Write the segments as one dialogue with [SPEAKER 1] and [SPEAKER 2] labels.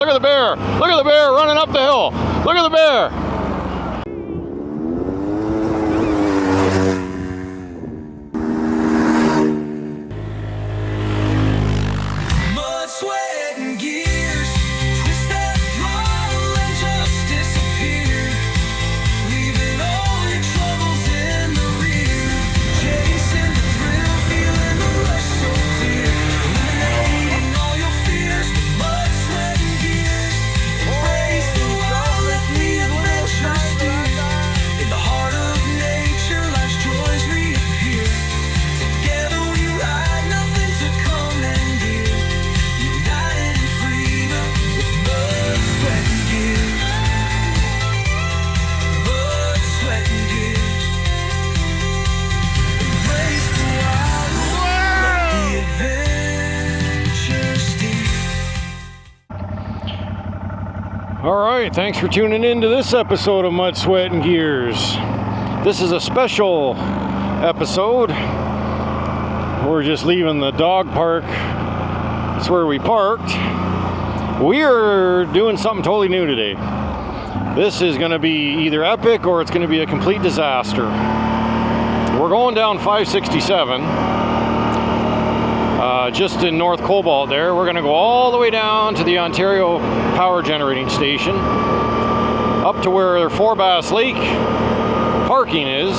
[SPEAKER 1] Look at the bear. Look at the bear running up the hill. Look at the bear. Alright, thanks for tuning in to this episode of Mud, Sweat, and Gears. This is a special episode. We're just leaving the dog park. That's where we parked. We are doing something totally new today. This is going to be either epic or it's going to be a complete disaster. We're going down 567. Just in North Cobalt there. We're going to go all the way down to the Ontario power generating station, up to where Fourbass Lake parking is,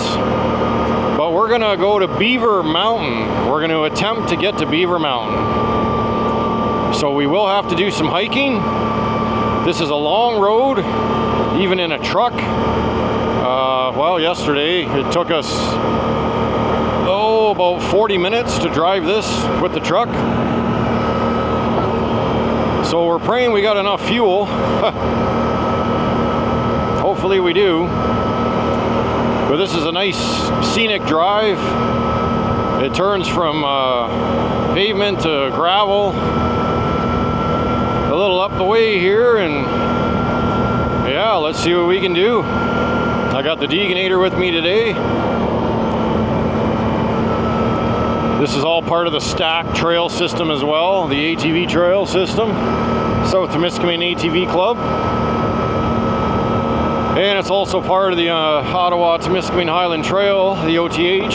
[SPEAKER 1] but we're going to go to Beaver Mountain. We're going to attempt to get to Beaver Mountain. So we will have to do some hiking. This is a long road, even in a truck. Well, yesterday it took us about 40 minutes to drive this with the truck. So we're praying we got enough fuel. Hopefully we do. But this is a nice scenic drive. It turns from pavement to gravel a little up the way here, and yeah, let's see what we can do. I got the Deeganator with me today. This is all part of the Stack Trail system as well, the ATV trail system, South Temiskaming ATV Club. And it's also part of the Ottawa Temiskaming Highland Trail, the OTH.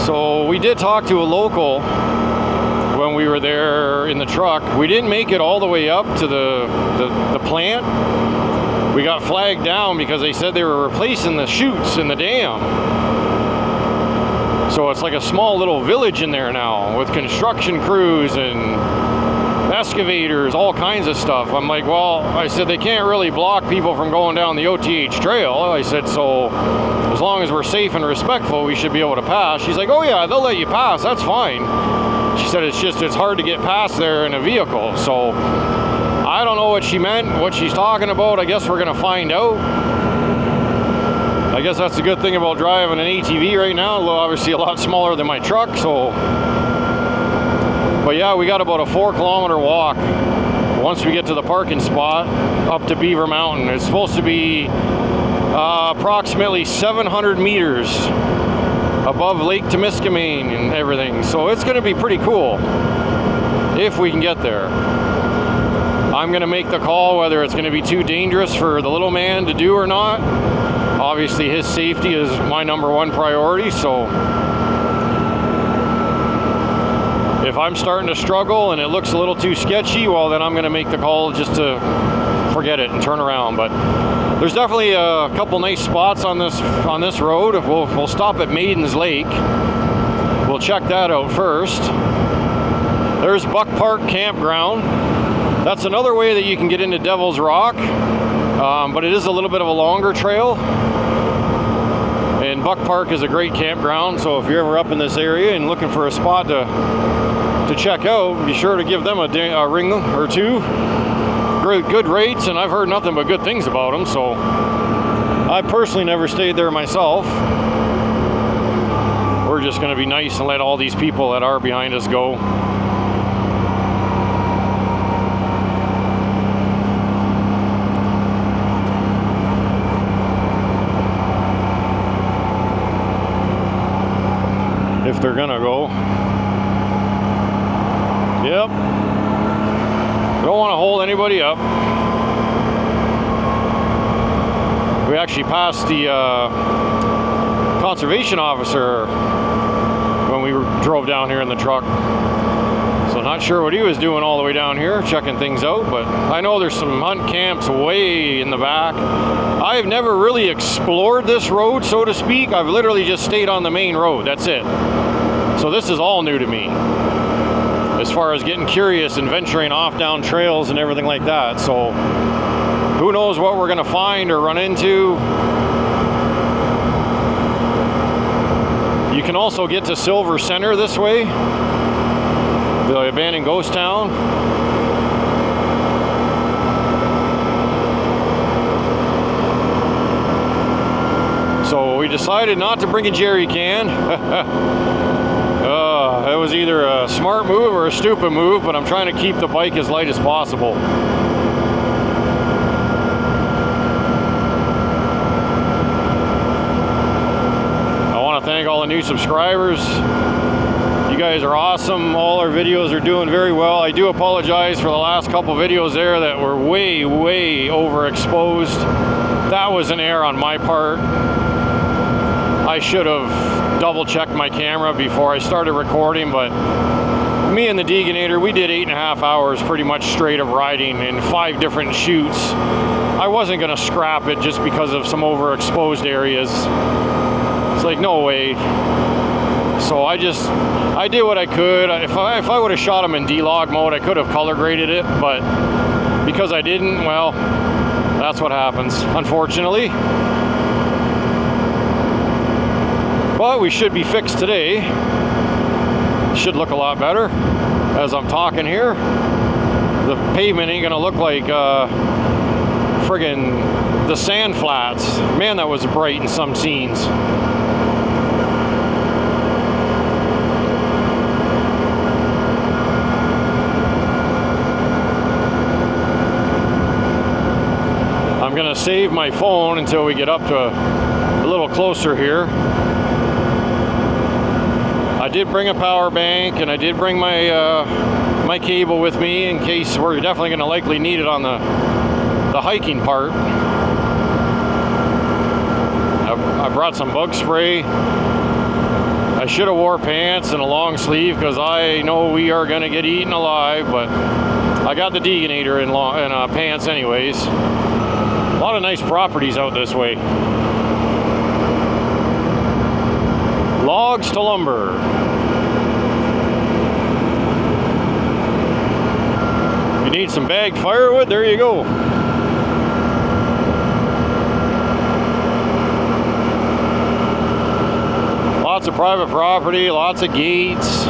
[SPEAKER 1] So we did talk to a local when we were there in the truck. We didn't make it all the way up to the plant. We got flagged down because they said they were replacing the chutes in the dam. So it's like a small little village in there now with construction crews and excavators, all kinds of stuff. I'm like, well, I said, they can't really block people from going down the OTH trail. I said, so as long as we're safe and respectful, we should be able to pass. She's like, oh yeah, they'll let you pass, that's fine. She said, it's hard to get past there in a vehicle. So I don't know what she meant, what she's talking about. I guess we're gonna find out. I guess that's the good thing about driving an ATV right now. Obviously a lot smaller than my truck, so. But yeah, we got about a 4-kilometer walk once we get to the parking spot up to Beaver Mountain. It's supposed to be approximately 700 meters above Lake Temiskaming and everything. So it's gonna be pretty cool if we can get there. I'm gonna make the call whether it's gonna be too dangerous for the little man to do or not. Obviously his safety is my #1 priority, so if I'm starting to struggle and it looks a little too sketchy, well then I'm going to make the call just to forget it and turn around. But there's definitely a couple nice spots on this road. We'll stop at Maiden's Lake. We'll check that out first. There's Buck Park Campground. That's another way that you can get into Devil's Rock, but it is a little bit of a longer trail. And Buck Park is a great campground, so if you're ever up in this area and looking for a spot to check out, be sure to give them a ring or two. Good rates, and I've heard nothing but good things about them, so I personally never stayed there myself. We're just going to be nice and let all these people that are behind us go. If they're gonna go. Yep. anybody up. We actually passed the conservation officer when we drove down here in the truck. So not sure what he was doing all the way down here, checking things out, but I know there's some hunt camps way in the back. I've never really explored this road, so to speak. I've literally just stayed on the main road, that's it. So this is all new to me, as far as getting curious and venturing off down trails and everything like that. So who knows what we're gonna find or run into. You can also get to Silver Center this way, the abandoned ghost town. So we decided not to bring a jerry can. It was either a smart move or a stupid move, but I'm trying to keep the bike as light as possible. I want to thank all the new subscribers. You guys are awesome. All our videos are doing very well. I do apologize for the last couple videos there that were way overexposed. That was an error on my part. I should have double checked my camera before I started recording, but me and the Deeganator, we did 8.5 hours pretty much straight of riding in 5 different shoots. I wasn't gonna scrap it just because of some overexposed areas. It's like, no way. So I did what I could. If I would have shot them in D-log mode, I could have color graded it, but because I didn't, well, that's what happens, unfortunately. But we should be fixed today. Should look a lot better as I'm talking here. The pavement ain't gonna look like friggin' the sand flats. Man, that was bright in some scenes. I'm gonna save my phone until we get up to a little closer here. I did bring a power bank, and I did bring my my cable with me in case we're definitely going to likely need it on the hiking part. I brought some bug spray. I should have wore pants and a long sleeve because I know we are going to get eaten alive, but I got the Deeganator in pants anyways. A lot of nice properties out this way. Logs to lumber. If you need some bagged firewood, there you go. Lots of private property, lots of gates.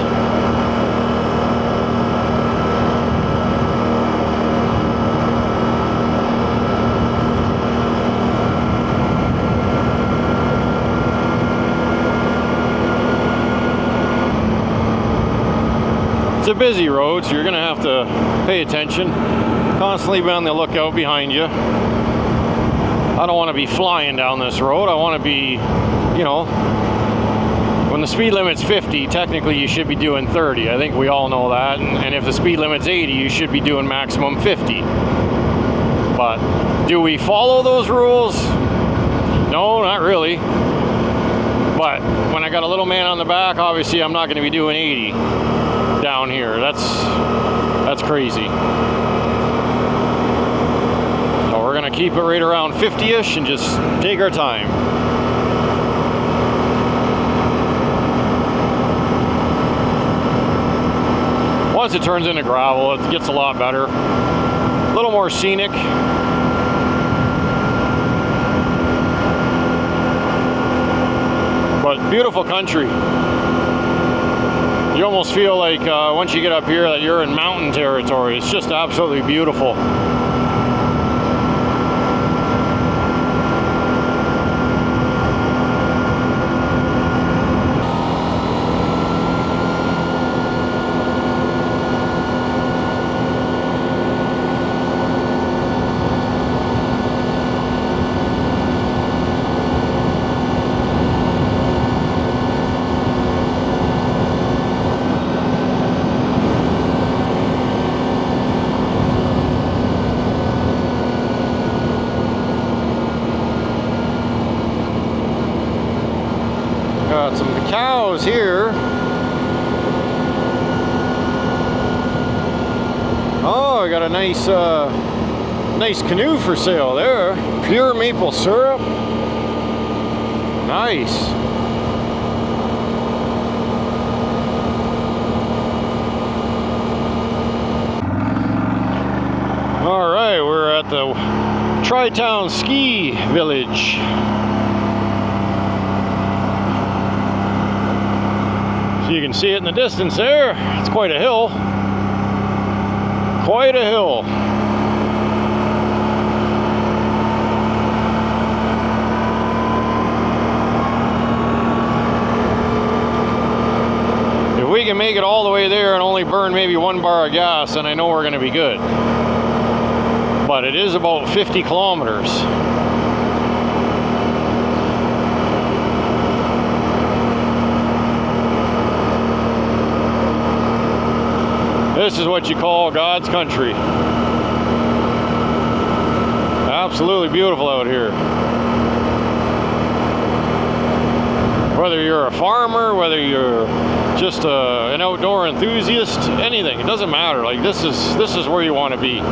[SPEAKER 1] It's a busy road, so you're going to have to pay attention. Constantly be on the lookout behind you. I don't want to be flying down this road. I want to be, you know, when the speed limit's 50, technically you should be doing 30. I think we all know that. And if the speed limit's 80, you should be doing maximum 50. But do we follow those rules? No, not really. But when I got a little man on the back, obviously I'm not going to be doing 80. Down here, that's crazy. So we're gonna keep it right around 50-ish and just take our time. Once it turns into gravel, it gets a lot better, a little more scenic. But beautiful country. You almost feel like once you get up here that you're in mountain territory. It's just absolutely beautiful. browse here. Oh, I got a nice nice canoe for sale there. Pure maple syrup. Nice. All right, we're at the Tri-Town Ski Village. So you can see it in the distance there. It's quite a hill. Quite a hill. If we can make it all the way there and only burn maybe 1 bar of gas, then I know we're going to be good. But it is about 50 kilometers. This is what you call God's country. Absolutely beautiful out here. Whether you're a farmer, whether you're just an outdoor enthusiast, anything, it doesn't matter. Like this is where you want to be.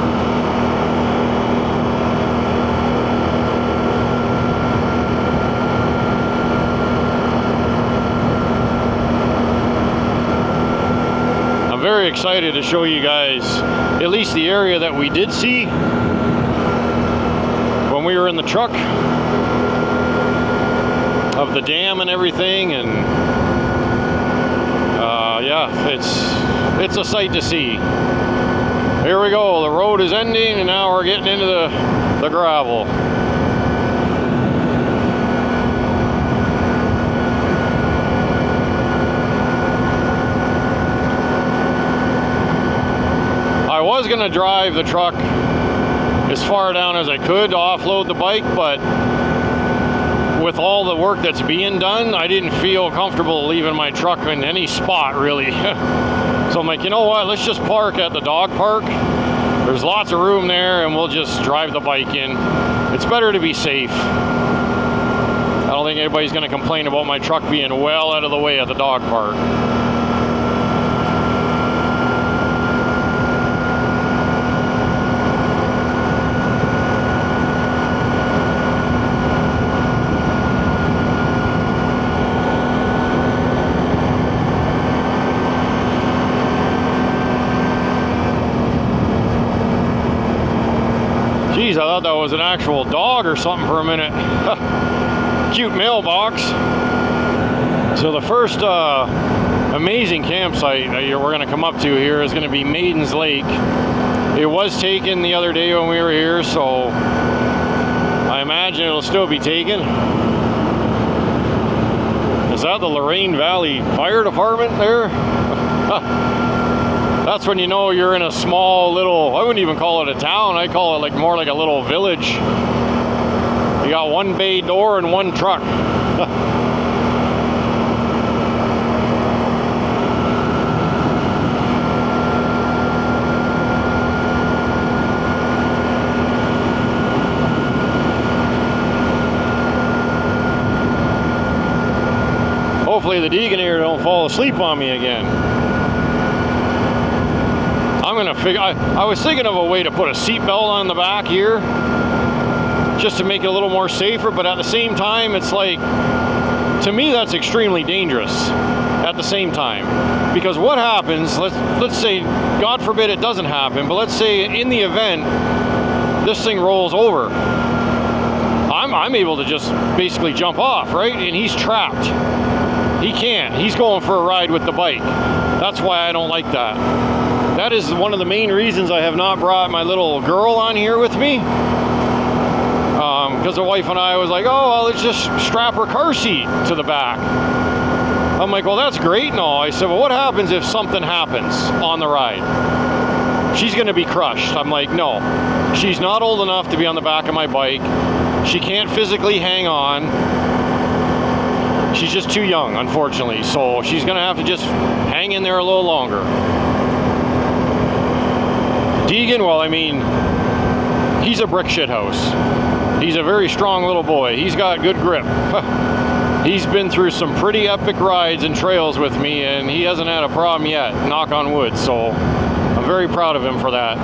[SPEAKER 1] Very excited to show you guys at least the area that we did see when we were in the truck, of the dam and everything. And yeah, it's a sight to see. Here we go, the road is ending and now we're getting into the gravel. I was going to drive the truck as far down as I could to offload the bike, but with all the work that's being done, I didn't feel comfortable leaving my truck in any spot really. So I'm like, you know what, let's just park at the dog park. There's lots of room there and we'll just drive the bike in. It's better to be safe. I don't think anybody's going to complain about my truck being well out of the way at the dog park. Geez, I thought that was an actual dog or something for a minute. Cute mailbox. So the first amazing campsite we're going to come up to here is going to be Maiden's Lake. It was taken the other day when we were here, so I imagine it'll still be taken. Is that the Lorain Valley Fire Department there? That's when you know you're in a small little, I wouldn't even call it a town, I call it like more like a little village. You got one bay door and one truck. Hopefully the Deegan here don't fall asleep on me again. I'm gonna figure, I was thinking of a way to put a seatbelt on the back here just to make it a little more safer, but at the same time it's like, to me that's extremely dangerous at the same time. Because what happens, let's say, God forbid it doesn't happen, but let's say in the event this thing rolls over, I'm able to just basically jump off, right? And he's trapped. He can't. He's going for a ride with the bike. That's why I don't like that. That is one of the main reasons I have not brought my little girl on here with me. Because the wife and I was like, oh, well, let's just strap her car seat to the back. I'm like, well, that's great. No, I said, well, what happens if something happens on the ride? She's going to be crushed. I'm like, no, she's not old enough to be on the back of my bike. She can't physically hang on. She's just too young, unfortunately. So she's going to have to just hang in there a little longer. Deegan, well, I mean, he's a brick shit house. He's a very strong little boy. He's got good grip. He's been through some pretty epic rides and trails with me, and he hasn't had a problem yet, knock on wood. So I'm very proud of him for that.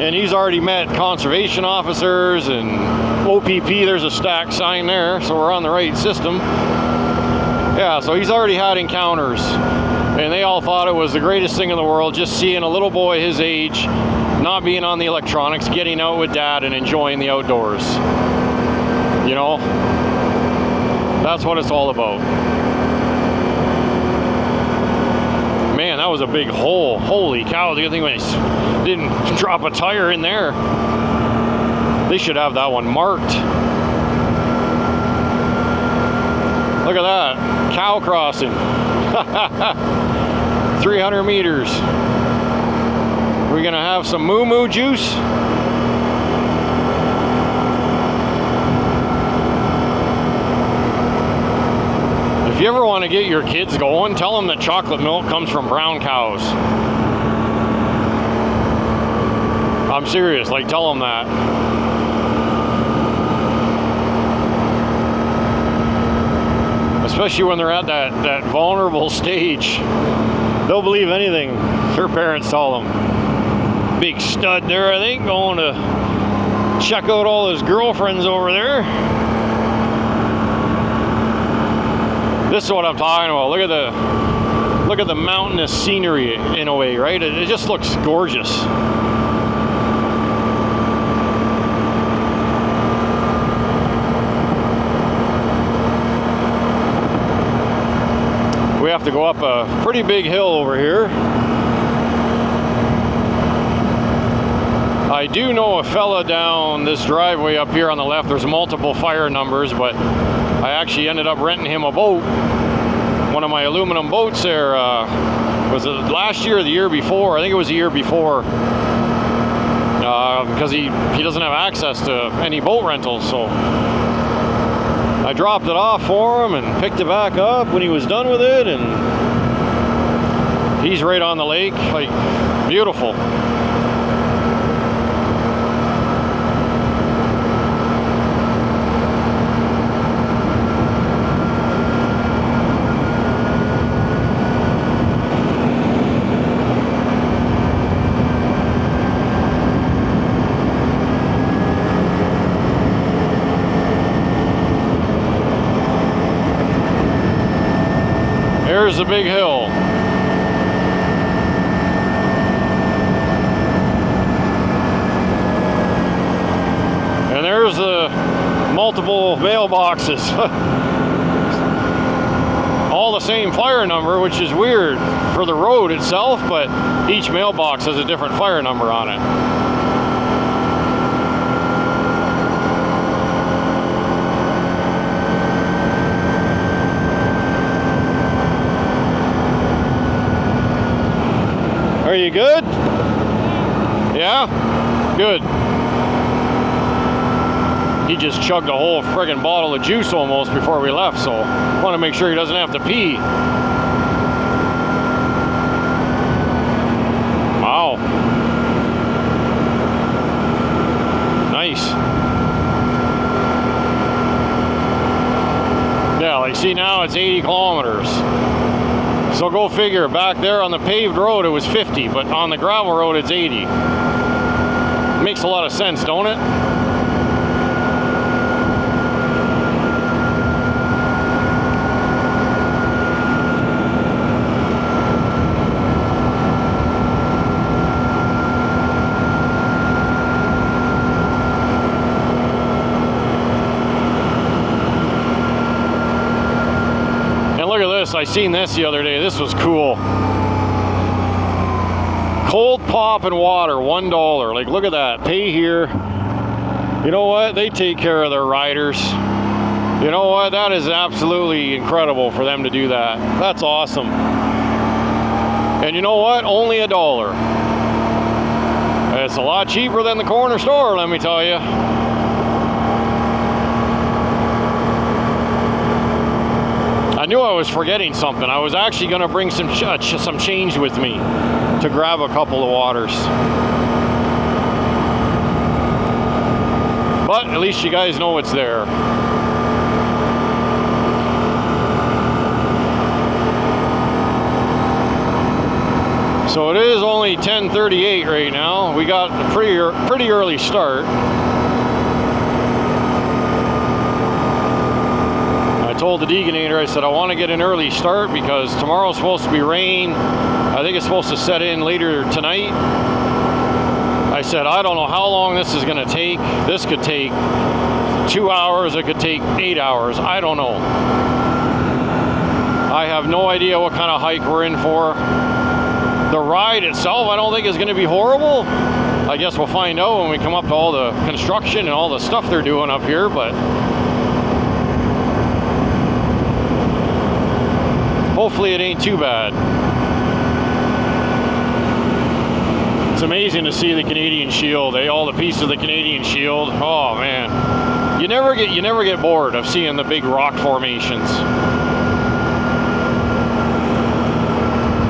[SPEAKER 1] And he's already met conservation officers and OPP. There's a stack sign there, so we're on the right system. Yeah, so he's already had encounters, and they all thought it was the greatest thing in the world, just seeing a little boy his age not being on the electronics, getting out with dad and enjoying the outdoors. You know, that's what it's all about. Man, that was a big hole. Holy cow, the good thing when I didn't drop a tire in there. They should have that one marked. Look at that, cow crossing. 300 meters. We're gonna have some moo moo juice. If you ever want to get your kids going, tell them that chocolate milk comes from brown cows. I'm serious, like tell them that. Especially when they're at that vulnerable stage. They'll believe anything their parents tell them. Big stud there, I think, going to check out all his girlfriends over there. This is what I'm talking about. Look at the mountainous scenery in a way, right? It just looks gorgeous. We have to go up a pretty big hill over here. I do know a fella down this driveway up here on the left. There's multiple fire numbers, but I actually ended up renting him a boat. One of my aluminum boats there. Was it last year or the year before? I think it was the year before. Because he doesn't have access to any boat rentals, so I dropped it off for him and picked it back up when he was done with it, and he's right on the lake, like beautiful. There's the big hill. And there's the multiple mailboxes. All the same fire number, which is weird for the road itself, but each mailbox has a different fire number on it. Are you good? Yeah? Good. He just chugged a whole friggin' bottle of juice almost before we left, so I want to make sure he doesn't have to pee. Wow. Nice. Yeah, like see now it's 80 kilometers. So go figure, back there on the paved road it was 50, but on the gravel road it's 80. Makes a lot of sense, don't it? I seen this the other day. This was cool. Cold pop and water, $1. Like, look at that. Pay here. You know what? They take care of their riders. You know what? That is absolutely incredible for them to do that. That's awesome. And you know what? Only $1. It's a lot cheaper than the corner store, let me tell you. I knew I was forgetting something. I was actually going to bring some change with me to grab a couple of waters. But at least you guys know it's there. So it is only 10:38 right now. We got a pretty early start. I told the Deeganator, I said I want to get an early start because tomorrow's supposed to be rain. I think it's supposed to set in later tonight. I said I don't know how long this is going to take. This could take 2 hours. It could take 8 hours. I don't know. I have no idea what kind of hike we're in for. The ride itself, I don't think is going to be horrible. I guess we'll find out when we come up to all the construction and all the stuff they're doing up here, but hopefully it ain't too bad. It's amazing to see the Canadian Shield, all the pieces of the Canadian Shield. Oh man, you never get bored of seeing the big rock formations.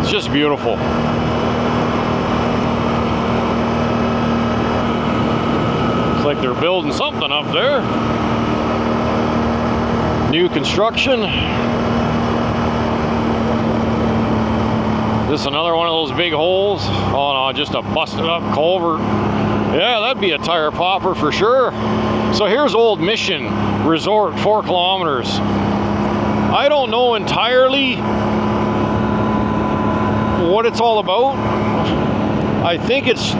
[SPEAKER 1] It's just beautiful. It's like they're building something up there. New construction. This another one of those big holes. Oh no, just a busted up culvert. Yeah, that'd be a tire popper for sure. So here's Old Mission Resort, 4 kilometers. I don't know entirely what it's all about. I think it's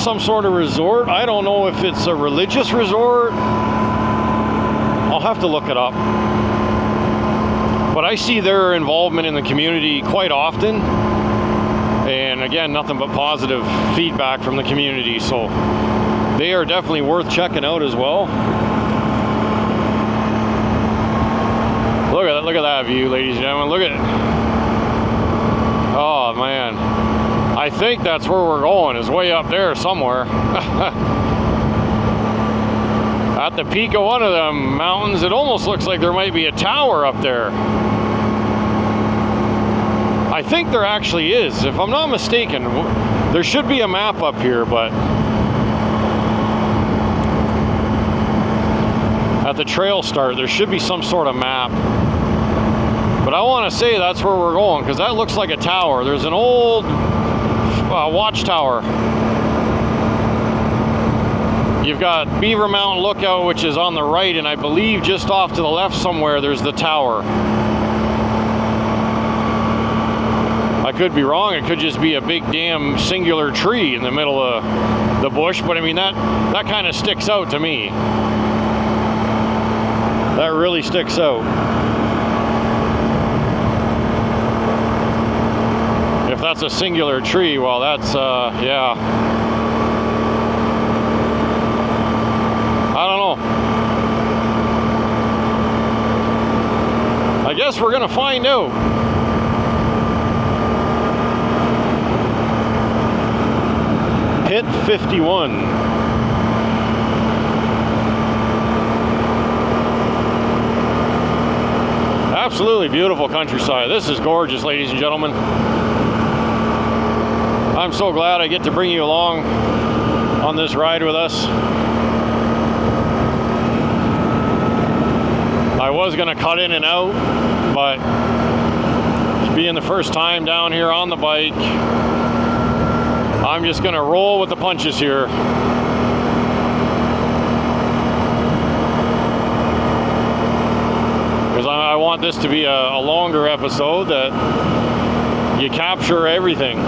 [SPEAKER 1] some sort of resort. I don't know if it's a religious resort. I'll have to look it up. But I see their involvement in the community quite often. And again, nothing but positive feedback from the community. So they are definitely worth checking out as well. Look at that view, ladies and gentlemen. Look at it. Oh man. I think that's where we're going, is way up there somewhere. At the peak of one of them mountains, it almost looks like there might be a tower up there. I think there actually is. If I'm not mistaken, there should be a map up here, but at the trail start, there should be some sort of map. But I want to say that's where we're going, because that looks like a tower. There's an old watchtower. You've got Beaver Mountain Lookout, which is on the right, and I believe just off to the left somewhere there's the tower. I could be wrong. It could just be a big damn singular tree in the middle of the bush, but I mean that kind of sticks out to me. That really sticks out. If that's a singular tree, well, that's yeah. I don't know. I guess we're gonna find out. Pit 51. Absolutely beautiful countryside. This is gorgeous, ladies and gentlemen. I'm so glad I get to bring you along on this ride with us. I was gonna cut in and out, but being the first time down here on the bike, I'm just gonna roll with the punches here. Because I want this to be a longer episode that you capture everything.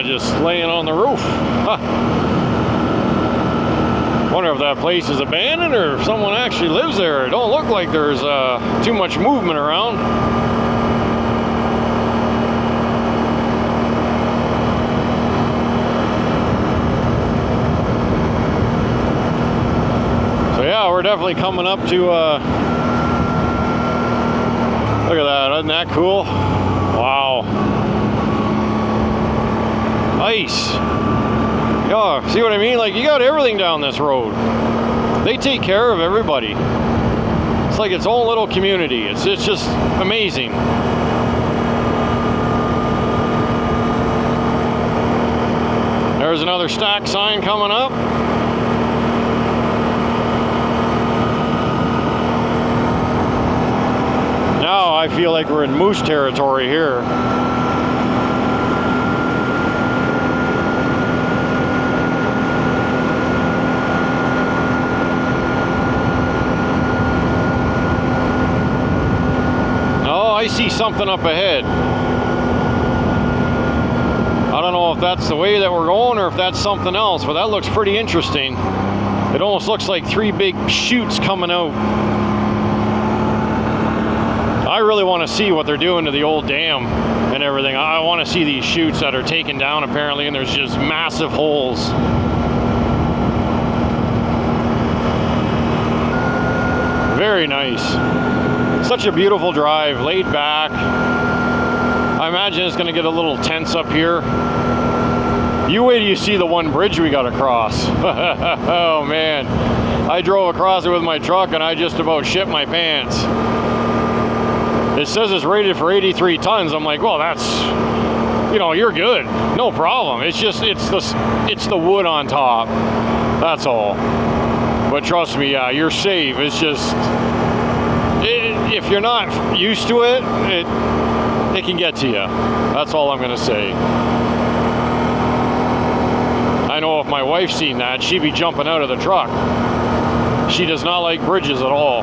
[SPEAKER 1] Just laying on the roof. Huh. Wonder if that place is abandoned or if someone actually lives there. It don't look like there's too much movement around. So yeah, we're definitely coming up to look at that. Isn't that cool? Wow. Ice. Yeah, see what I mean? Like, you got everything down this road. They take care of everybody. It's like its own little community. It's just amazing. There's another stack sign coming up. Now I feel like we're in moose territory here. Oh, I see something up ahead. I don't know if that's the way that we're going or if that's something else, but that looks pretty interesting. It almost looks like 3 big chutes coming out. I really want to see what they're doing to the old dam and everything. I want to see these chutes that are taken down apparently, and there's just massive holes. Very nice. Such a beautiful drive, laid back. I imagine it's going to get a little tense up here. You wait till you see the one bridge we got across. Oh man, I drove across it with my truck and I just about shit my pants. It says it's rated for 83 tons. I'm like, well, that's, you know, you're good, no problem. It's just, it's the wood on top. That's all. But trust me, yeah, you're safe. It's just, if you're not used to it, it can get to you. That's all I'm gonna say. I know if my wife's seen that, she'd be jumping out of the truck. She does not like bridges at all.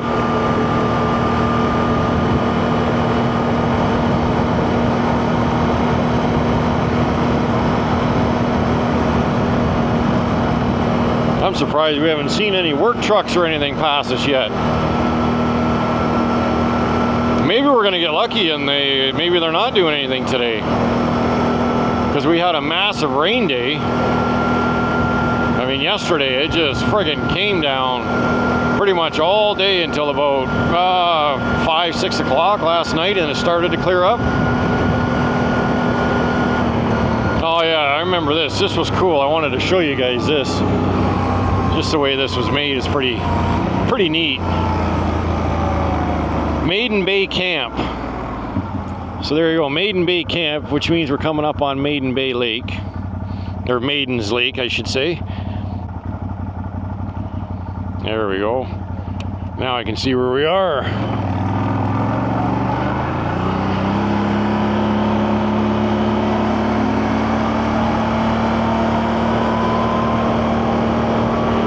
[SPEAKER 1] I'm surprised we haven't seen any work trucks or anything pass us yet. Maybe we're gonna get lucky and maybe they're not doing anything today, because we had a massive rain day. I mean, yesterday it just friggin' came down pretty much all day until about 5, 6 o'clock last night, and it started to clear up. Oh yeah, I remember this. This was cool. I wanted to show you guys this. Just the way this was made is pretty neat. Maiden Bay Camp. So there you go, Maiden Bay Camp, which means we're coming up on Maiden Bay Lake, or Maiden's Lake, I should say. There we go. Now I can see where we are.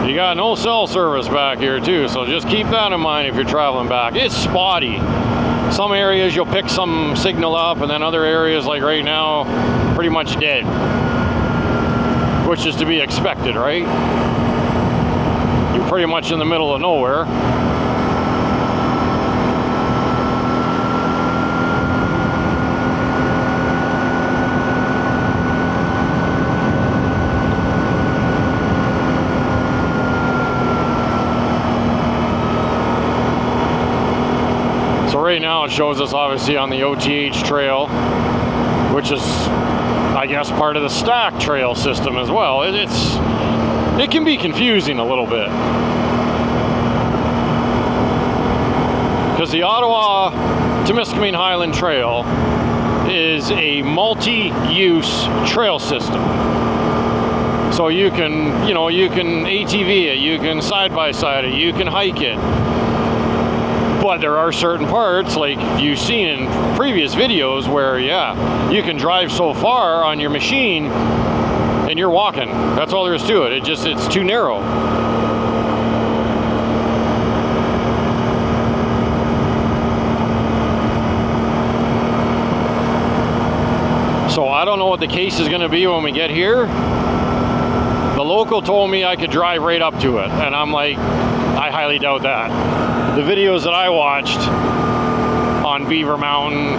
[SPEAKER 1] You got no cell service back here too, so just keep that in mind if you're traveling back. It's spotty. Some areas you'll pick some signal up, and then other areas, like right now, pretty much dead. Which is to be expected, right? You're pretty much in the middle of nowhere. Right now it shows us obviously on the OTH trail, which is, I guess, part of the stack trail system as well. It can be confusing a little bit, because the Ottawa Temiskaming Highland Trail is a multi-use trail system. So you can, you can ATV it, you can side-by-side it, you can hike it. But there are certain parts, like you've seen in previous videos, where, yeah, you can drive so far on your machine and you're walking. That's all there is to it. It's too narrow. So I don't know what the case is going to be when we get here. The local told me I could drive right up to it, and I'm like, I highly doubt that. The videos that I watched on Beaver Mountain,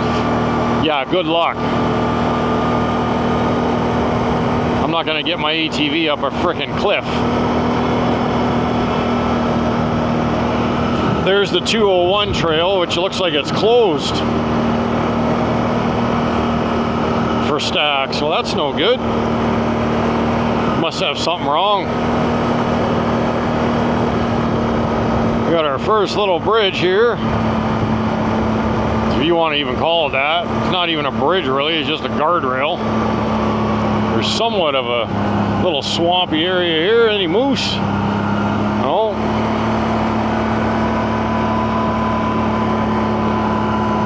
[SPEAKER 1] yeah, good luck. I'm not gonna get my ATV up a frickin' cliff. There's the 201 trail, which looks like it's closed for stacks. Well, that's no good. must have something wrong. We got our first little bridge here. If you want to even call it that. It's not even a bridge really, it's just a guardrail. There's somewhat of a little swampy area here. Any moose? No.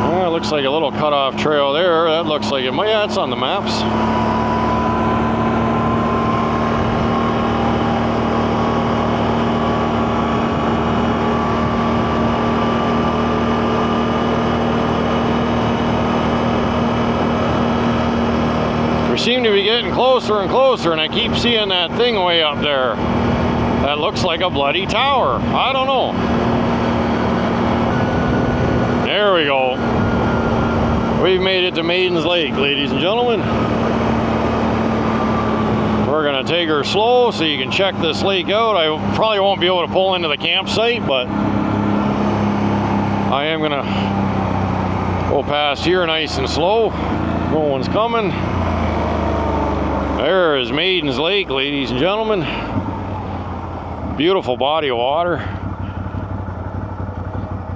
[SPEAKER 1] Well, it looks like a little cut-off trail there. That looks like it might, yeah, it's on the maps. We seem to be getting closer and closer, and I keep seeing that thing way up there. That looks like a bloody tower. I don't know. There we go. We've made it to Maiden's Lake, ladies and gentlemen. We're gonna take her slow so you can check this lake out. I probably won't be able to pull into the campsite, but I am gonna go past here nice and slow. No one's coming. There is Maiden's Lake, ladies and gentlemen. Beautiful body of water.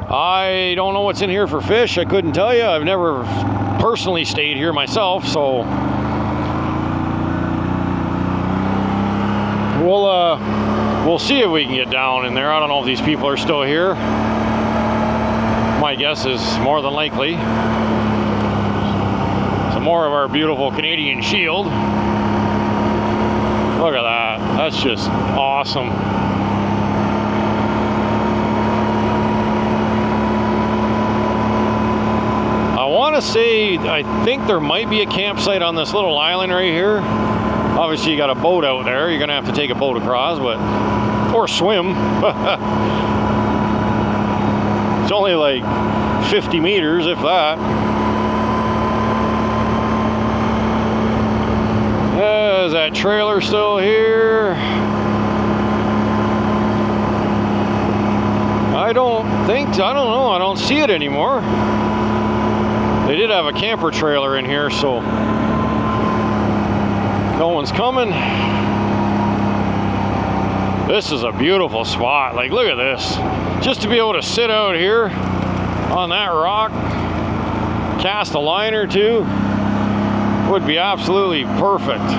[SPEAKER 1] I don't know what's in here for fish. I couldn't tell you. I've never personally stayed here myself, so we'll see if we can get down in there. I don't know if these people are still here. My guess is more than likely. Some more of our beautiful Canadian shield. Look at that. That's just awesome. I want to say, I think there might be a campsite on this little island right here. Obviously, you got a boat out there. You're going to have to take a boat across, but or swim. It's only like 50 meters, if that. Is that trailer still here? I don't know. I don't see it anymore. They did have a camper trailer in here, so no one's coming. This is a beautiful spot. Like, look at this. Just to be able to sit out here on that rock, cast a line or two, would be absolutely perfect.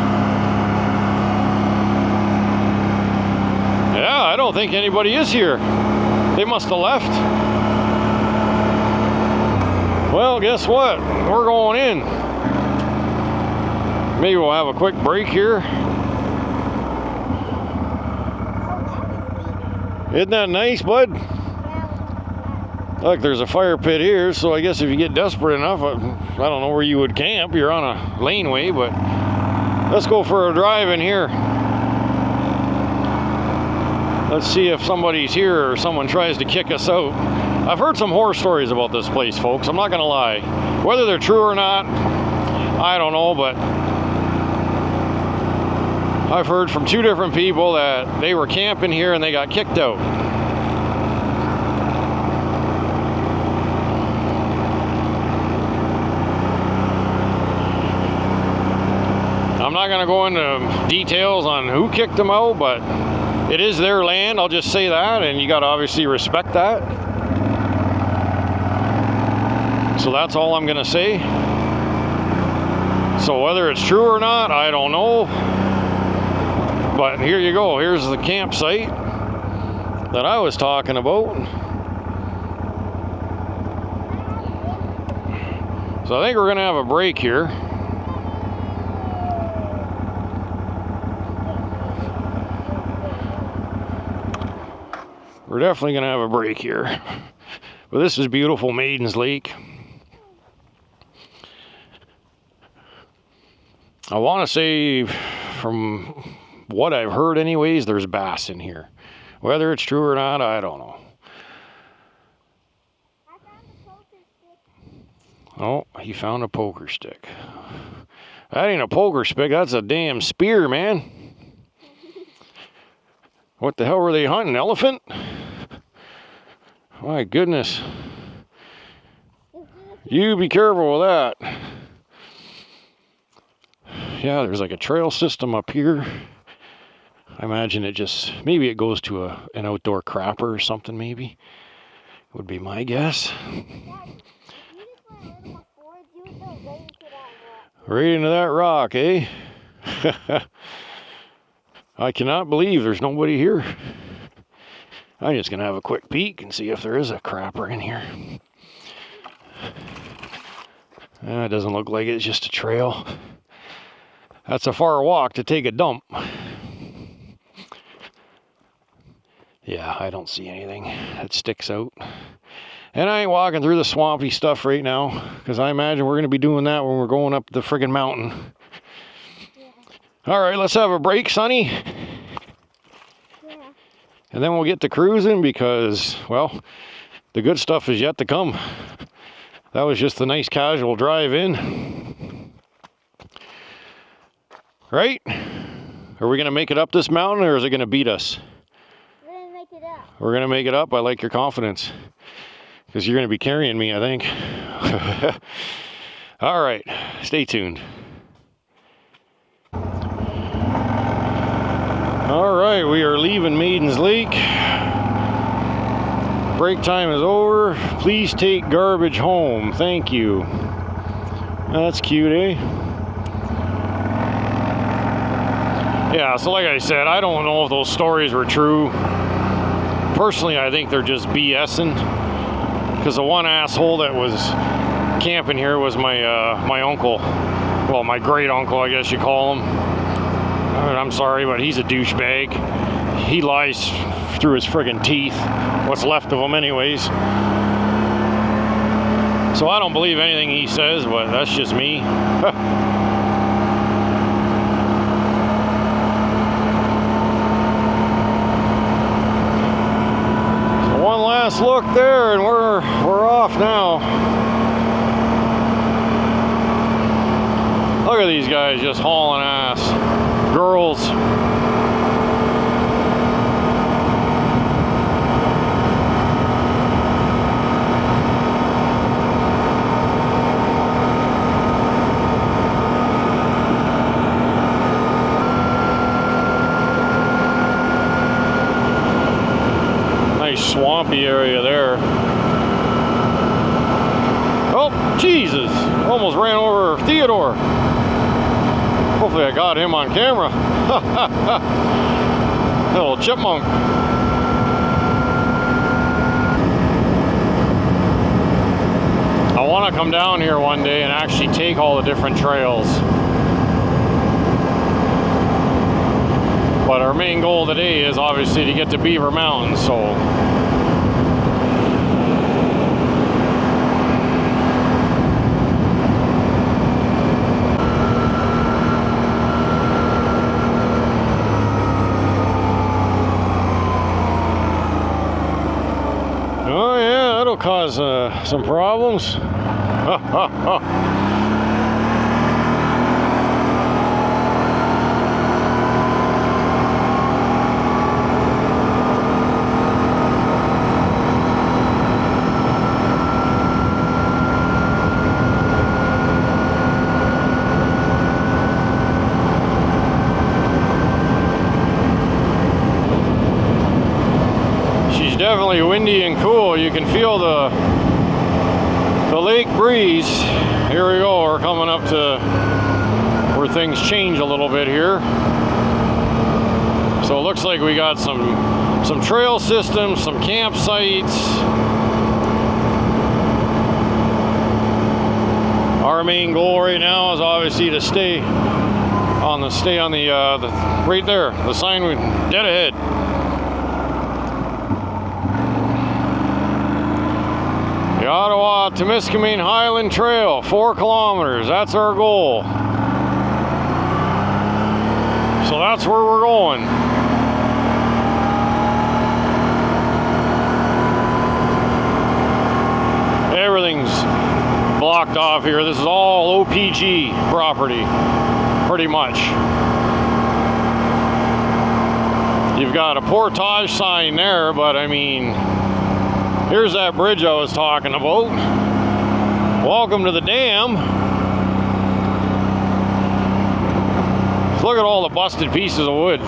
[SPEAKER 1] Yeah, I don't think anybody is here. They must have left. Well, guess what? We're going in. Maybe we'll have a quick break here. Isn't that nice, bud? Look, there's a fire pit here, so I guess if you get desperate enough, I don't know where you would camp. You're on a laneway, but let's go for a drive in here. Let's see if somebody's here or someone tries to kick us out. I've heard some horror stories about this place, folks. I'm not gonna lie. Whether they're true or not, I don't know, but I've heard from 2 different people that they were camping here and they got kicked out. I'm not going to go into details on who kicked them out, but it is their land, I'll just say that, and you got to obviously respect that. So that's all I'm going to say. So whether it's true or not, I don't know. But here you go. Here's the campsite that I was talking about. So I think we're going to have a break here. We're definitely going to have a break here. But this is beautiful Maiden's Lake. I want to say, from what I've heard anyways, there's bass in here. Whether it's true or not, I don't know. Oh, he found a poker stick. That ain't a poker stick, that's a damn spear, man. What the hell were they hunting? Elephant? My goodness. You be careful with that. Yeah, there's like a trail system up here. I imagine it just, maybe it goes to an outdoor crapper or something, maybe. Would be my guess. Right into that rock, eh? I cannot believe there's nobody here. I'm just going to have a quick peek and see if there is a crapper in here. It doesn't look like it's just a trail. That's a far walk to take a dump. Yeah, I don't see anything that sticks out. And I ain't walking through the swampy stuff right now, because I imagine we're going to be doing that when we're going up the friggin' mountain. Yeah. All right, let's have a break, Sonny. Yeah. And then we'll get to cruising because, well, the good stuff is yet to come. That was just a nice casual drive in. Right? Are we going to make it up this mountain, or is it going to beat us?
[SPEAKER 2] We're going to make it up.
[SPEAKER 1] We're going to make it up. I like your confidence. Because you're going to be carrying me, I think. All right, stay tuned. All right, we are leaving Maiden's Lake. Break time is over. Please take garbage home. Thank you. That's cute, eh? Yeah, so like I said, I don't know if those stories were true. Personally, I think they're just BSing. Because the one asshole that was camping here was my uncle. Well, my great uncle, I guess you call him. I'm sorry, but he's a douchebag. He lies through his friggin' teeth. What's left of him anyways. So I don't believe anything he says, but that's just me. One last look there, and we're off now. Look at these guys just hauling ass. Girls. Swampy area there. Oh, Jesus! Almost ran over Theodore. Hopefully I got him on camera. Little chipmunk. I want to come down here one day and actually take all the different trails. But our main goal today is obviously to get to Beaver Mountain, so. Oh yeah, that'll cause some problems. Definitely windy and cool. You can feel the lake breeze. Here we go. We're coming up to where things change a little bit here. So it looks like we got some trail systems, some campsites. Our main goal right now is obviously to stay on the right there, the sign dead ahead. The Ottawa Temiskaming Highland Trail, 4 kilometers. That's our goal. So that's where we're going. Everything's blocked off here. This is all OPG property, pretty much. You've got a portage sign there, but I mean, here's that bridge I was talking about. Welcome to the dam. Look at all the busted pieces of wood.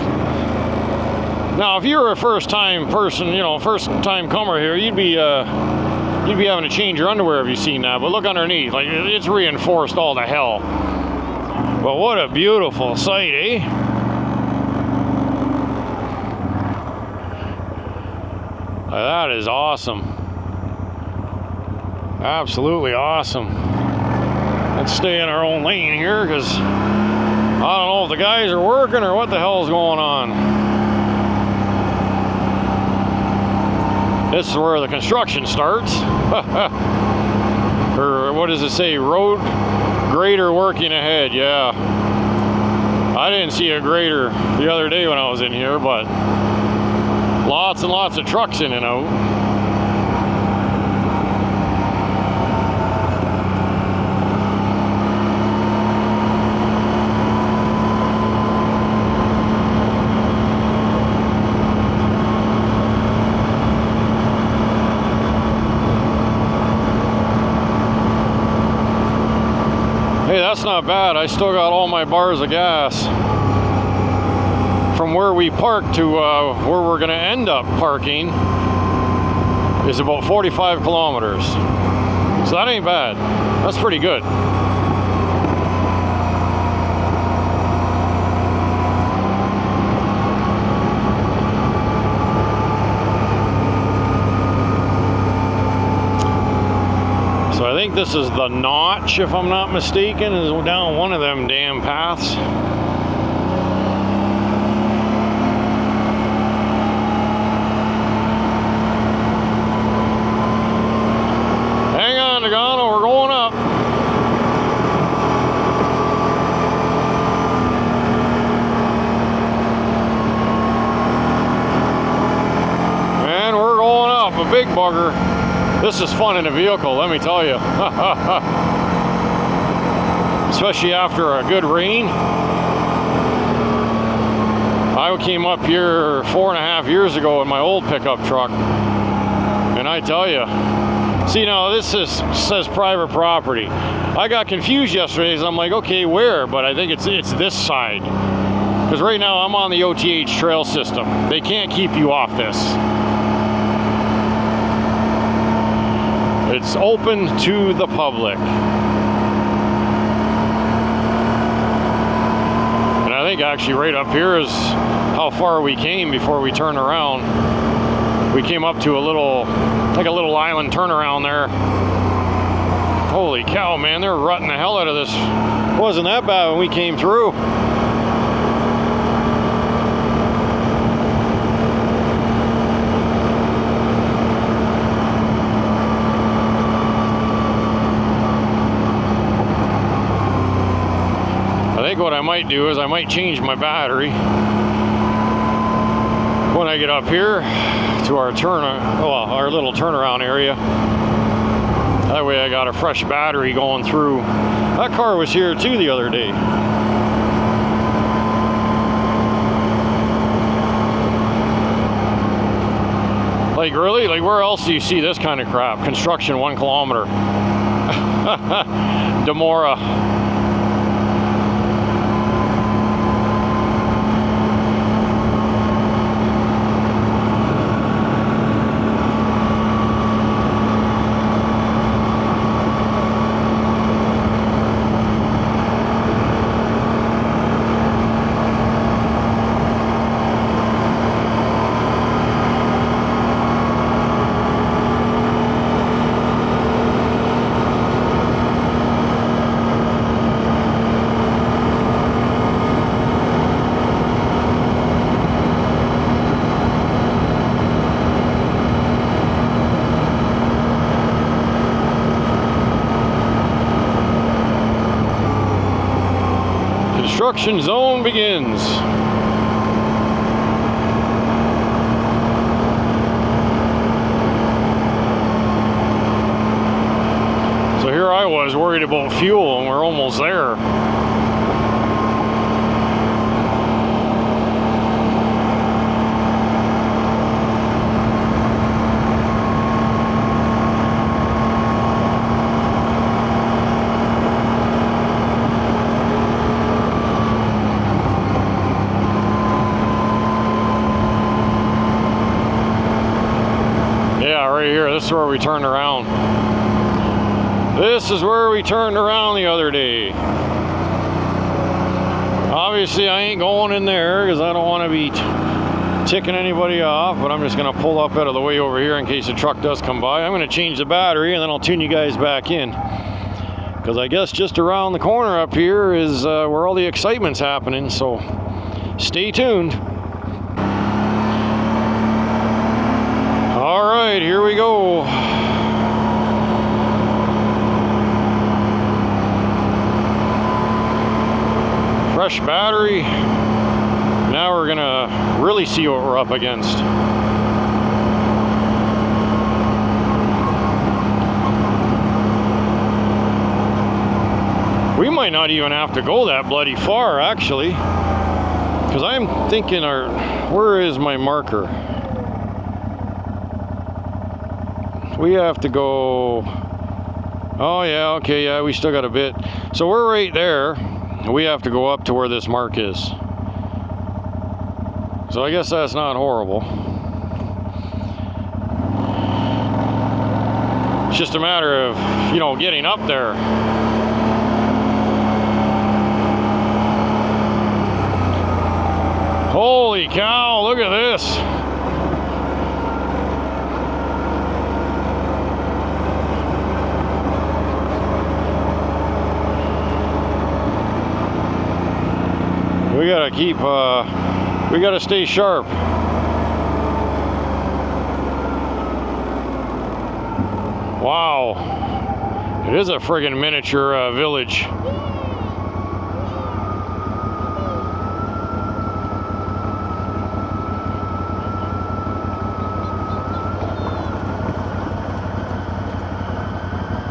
[SPEAKER 1] Now, if you're a first-time person, you know, first-time comer here, you'd be having to change your underwear if you've seen that. But look underneath, like it's reinforced all to hell. But what a beautiful sight, eh? That is awesome. Absolutely awesome. Let's stay in our own lane here because I don't know if the guys are working or what the hell's going on. This is where the construction starts. Or what does it say? Road grader working ahead. Yeah. I didn't see a grader the other day when I was in here, but lots and lots of trucks in and out. Hey, that's not bad. I still got all my bars of gas. From where we parked to where we're going to end up parking is about 45 kilometers. So that ain't bad. That's pretty good. So I think this is the Notch, if I'm not mistaken, is down one of them damn paths. Hang on, Deegan, we're going up. And we're going up, a big bugger. This is fun in a vehicle, let me tell you. Especially after a good rain. I came up here 4.5 years ago in my old pickup truck. And I tell you, see now this says private property. I got confused yesterday because I'm like, okay, where? But I think it's this side. Because right now I'm on the OTH trail system. They can't keep you off this. It's open to the public. And I think actually right up here is how far we came before we turned around. We came up to a little island turnaround there. Holy cow, man, they're rutting the hell out of this. It wasn't that bad when we came through. I think what I might do is I might change my battery when I get up here to our our little turnaround area. That way I got a fresh battery going through. That car was here too the other day. Like really? Like where else do you see this kind of crap? Construction 1 kilometer. Demora. Construction zone begins. So here I was worried about fuel and we're almost there. is where we turned around. This is where we turned around the other day. Obviously, I ain't going in there because I don't want to be ticking anybody off, but I'm just going to pull up out of the way over here in case the truck does come by. I'm going to change the battery and then I'll tune you guys back in. Because I guess just around the corner up here is where all the excitement's happening, so stay tuned. All right, here we go. Fresh battery. Now we're gonna really see what we're up against. We might not even have to go that bloody far, actually, because I'm thinking, where is my marker? We have to go. Oh yeah, okay, yeah, we still got a bit. So we're right there. We have to go up to where this mark is. So I guess that's not horrible. It's just a matter of, getting up there. Holy cow, look at this. We gotta keep, we gotta stay sharp. Wow. It is a friggin' miniature village.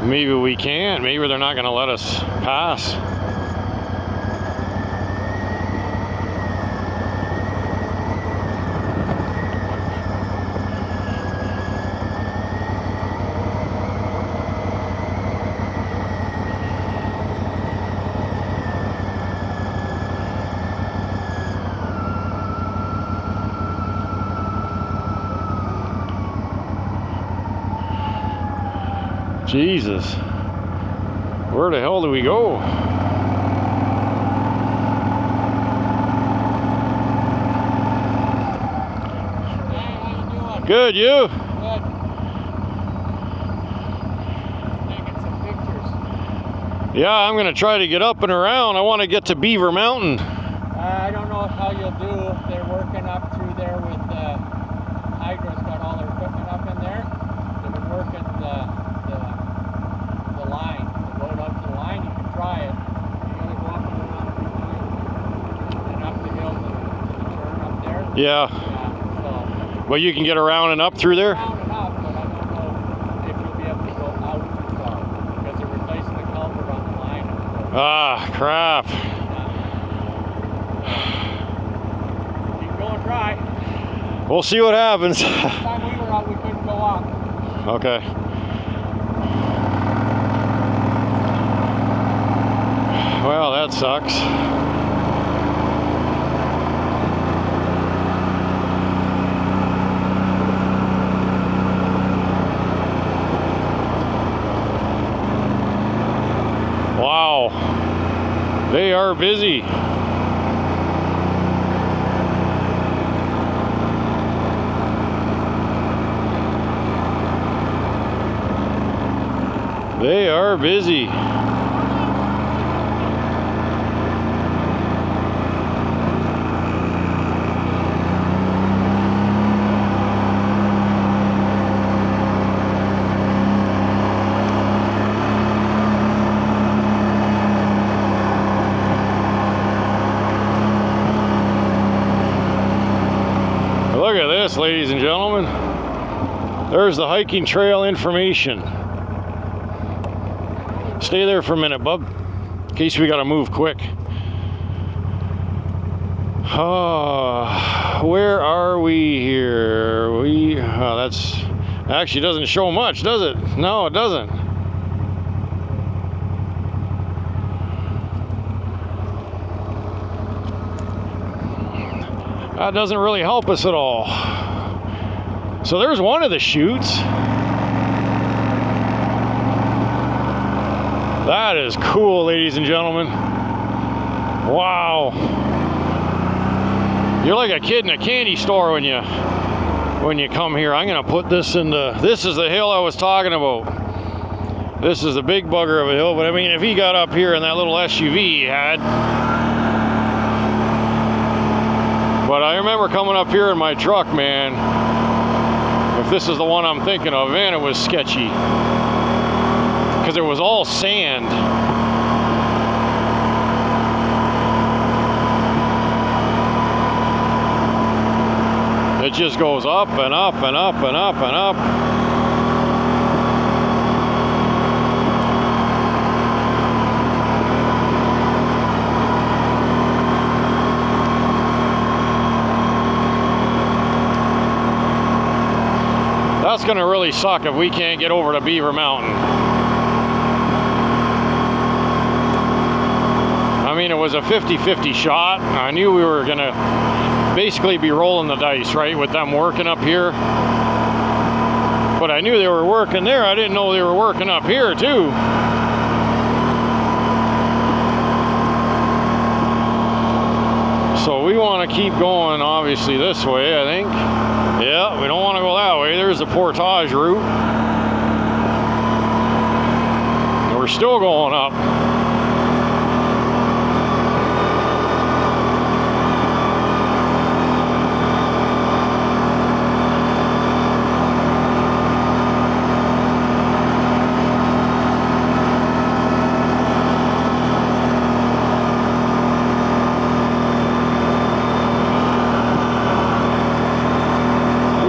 [SPEAKER 1] Maybe we can't. Maybe they're not gonna let us pass. Jesus, where the hell do we go?
[SPEAKER 3] Hey, how you doing?
[SPEAKER 1] Good, you?
[SPEAKER 3] Good. Taking some pictures.
[SPEAKER 1] Yeah, I'm gonna try to get up and around. I want to get to Beaver Mountain.
[SPEAKER 3] I don't know how you'll do. They're working up through there with Hydra's got all their equipment up in there. They've been working the line, the road up to the line. You can try it. You gotta go up and around and up the hill to the turn up there.
[SPEAKER 1] Yeah.
[SPEAKER 3] So
[SPEAKER 1] Well, you can get around and up through there?
[SPEAKER 3] around and up, but I don't know if you'll be able to go out too far because they're replacing the culvert on the line.
[SPEAKER 1] Ah, crap.
[SPEAKER 3] You can go and try.
[SPEAKER 1] We'll see what happens.
[SPEAKER 3] Last time we were out, we couldn't go up.
[SPEAKER 1] Okay. Well, that sucks. Wow. They are busy. They are busy. Look at this, ladies and gentlemen. There's the hiking trail information. Stay there for a minute, bub, in case we gotta move quick. Where are we here? That's actually doesn't show much, does it? No, it doesn't. That doesn't really help us at all. So there's one of the chutes. That is cool, ladies and gentlemen. Wow. You're like a kid in a candy store when you come here. I'm gonna put this into, this is the hill I was talking about. This is the big bugger of a hill, but I mean, if he got up here in that little SUV he had. But I remember coming up here in my truck, man. If this is the one I'm thinking of, man, it was sketchy. Because it was all sand. It just goes up and up and up and up and up. That's gonna really suck if we can't get over to Beaver Mountain. I mean, it was a 50-50 shot. I knew we were gonna basically be rolling the dice, right, with them working up here. But I knew they were working there. I didn't know they were working up here too. So we want to keep going, obviously, this way, I think. Yeah, we don't want to go that way. There's the portage route. And we're still going up.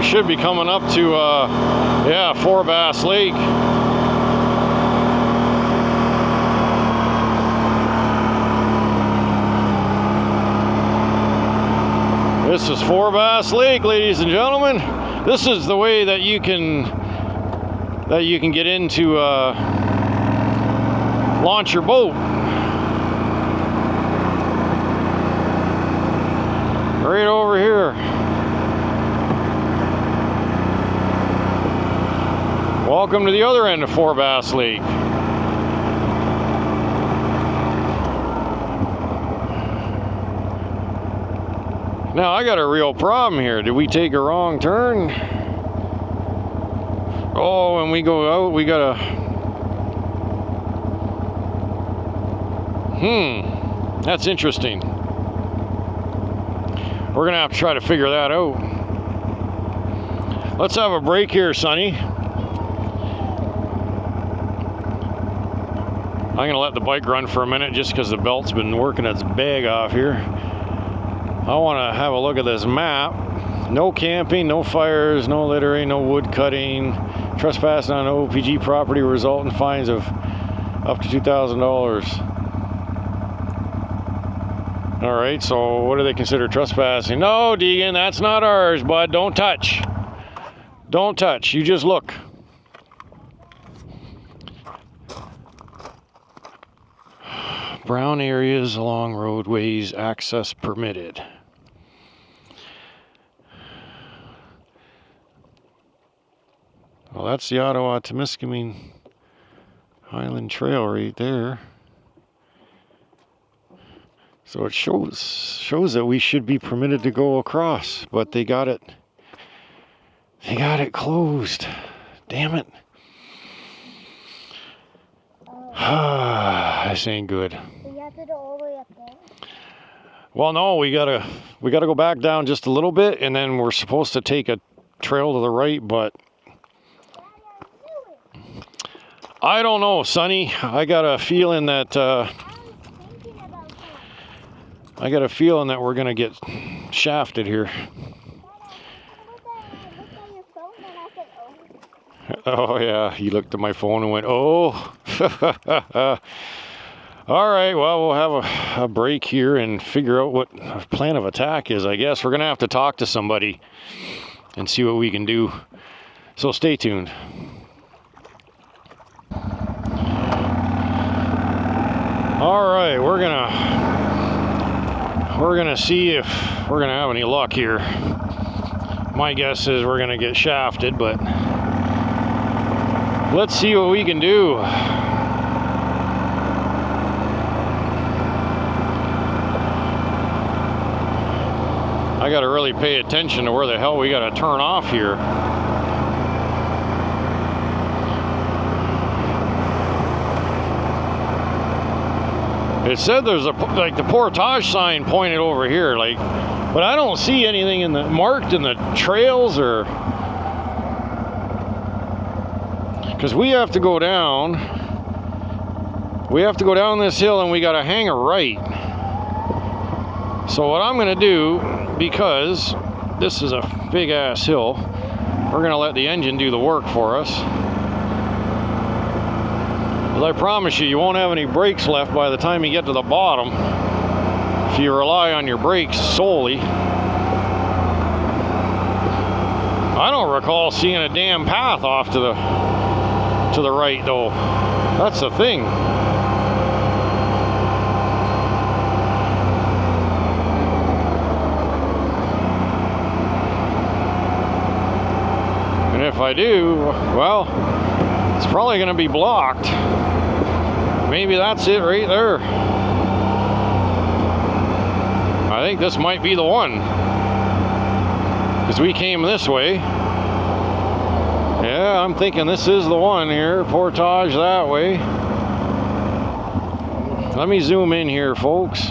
[SPEAKER 1] Should be coming up to yeah, Fourbass Lake. This is Fourbass Lake, ladies and gentlemen. This is the way that you can get into launch your boat. Right over here. Welcome to the other end of Fourbass Lake. Now I got a real problem here. Did we take a wrong turn? Oh, when we go out, we gotta... That's interesting. We're gonna have to try to figure that out. Let's have a break here, Sonny. I'm gonna let the bike run for a minute just because the belt's been working its bag off here. I want to have a look at this map. No camping, no fires, no littering, no wood cutting. Trespassing on OPG property will result in fines of up to $2,000. All right, so what do they consider trespassing? No, Deegan, that's not ours, bud. Don't touch. Don't touch. You just look. Brown areas along roadways, access permitted. Well, that's the Ottawa-Temiskaming Highland Trail right there. So it shows that we should be permitted to go across, but they got it closed. Damn it. This ain't good.
[SPEAKER 2] So you have to go all the way up there?
[SPEAKER 1] Well, no, we gotta go back down just a little bit, and then we're supposed to take a trail to the right, but I don't know, Sonny. I got a feeling that we're gonna get shafted here. Oh yeah, he looked at my phone and went, oh. All right, well, we'll have a break here and figure out what our plan of attack is, I guess. We're gonna have to talk to somebody and see what we can do. So stay tuned. All right, we're gonna see if we're gonna have any luck here. My guess is we're gonna get shafted, but let's see what we can do. I got to really pay attention to where the hell we got to turn off here. It said there's a like the portage sign pointed over here, like, but I don't see anything in the marked in the trails, or because we have to go down. We have to go down this hill and we got to hang a right. So what I'm going to do, because this is a big ass hill, we're going to let the engine do the work for us. But I promise you, you won't have any brakes left by the time you get to the bottom if you rely on your brakes solely. I don't recall seeing a damn path off to the right though. That's the thing. And if I do, well, it's probably going to be blocked. Maybe that's it right there. I think this might be the one, because we came this way. Yeah, I'm thinking this is the one here. Portage that way. Let me zoom in here, folks.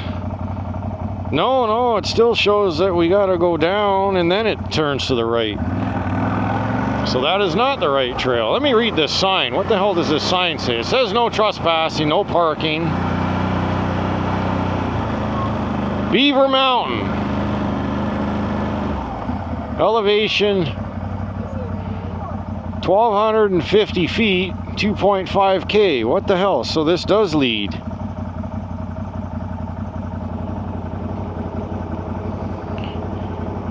[SPEAKER 1] No, it still shows that we got to go down and then it turns to the right. So that is not the right trail. Let me read this sign. What the hell does this sign say? It says no trespassing, no parking. Beaver Mountain. Elevation 1,250 feet, 2.5K. What the hell? So this does lead.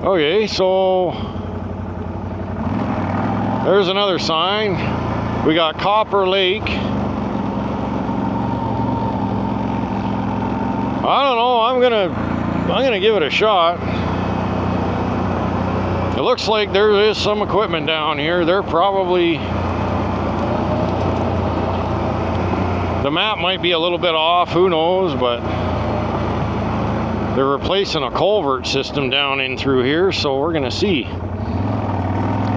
[SPEAKER 1] Okay, so there's another sign. We got Copper Lake. I don't know. I'm gonna give it a shot. It looks like there is some equipment down here. They're probably, the map might be a little bit off. Who knows? But they're replacing a culvert system down in through here, so we're gonna see.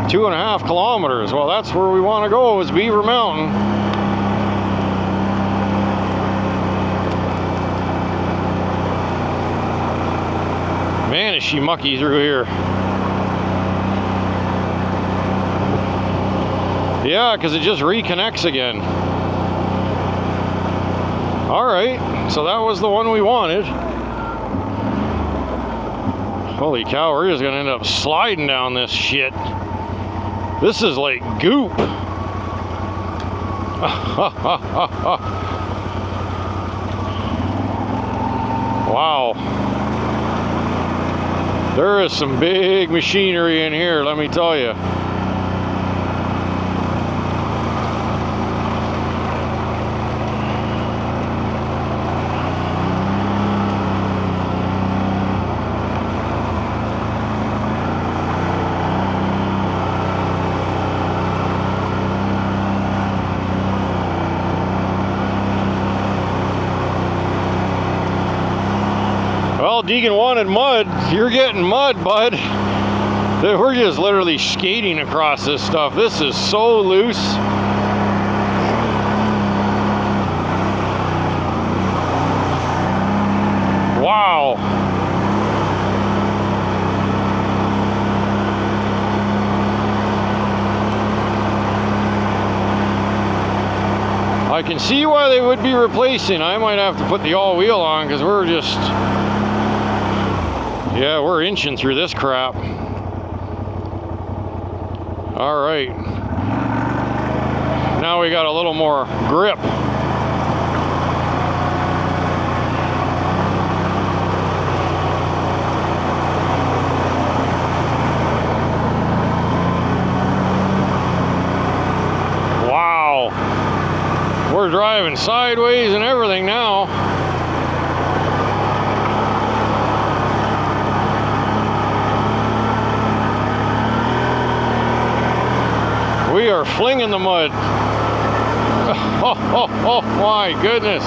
[SPEAKER 1] 2.5 kilometers. Well, that's where we want to go, is Beaver Mountain. Man, is she mucky through here. Yeah, because it just reconnects again. All right, so that was the one we wanted. Holy cow, we're just gonna end up sliding down this shit. This is like goop. Wow. There is some big machinery in here, let me tell you. Well, Deegan wanted mud. You're getting mud, bud. We're just literally skating across this stuff. This is so loose. Wow. I can see why they would be replacing. I might have to put the all-wheel on because we're just... Yeah, we're inching through this crap. All right. Now we got a little more grip. Wow. We're driving sideways and everything now. We are flinging the mud. Oh my goodness.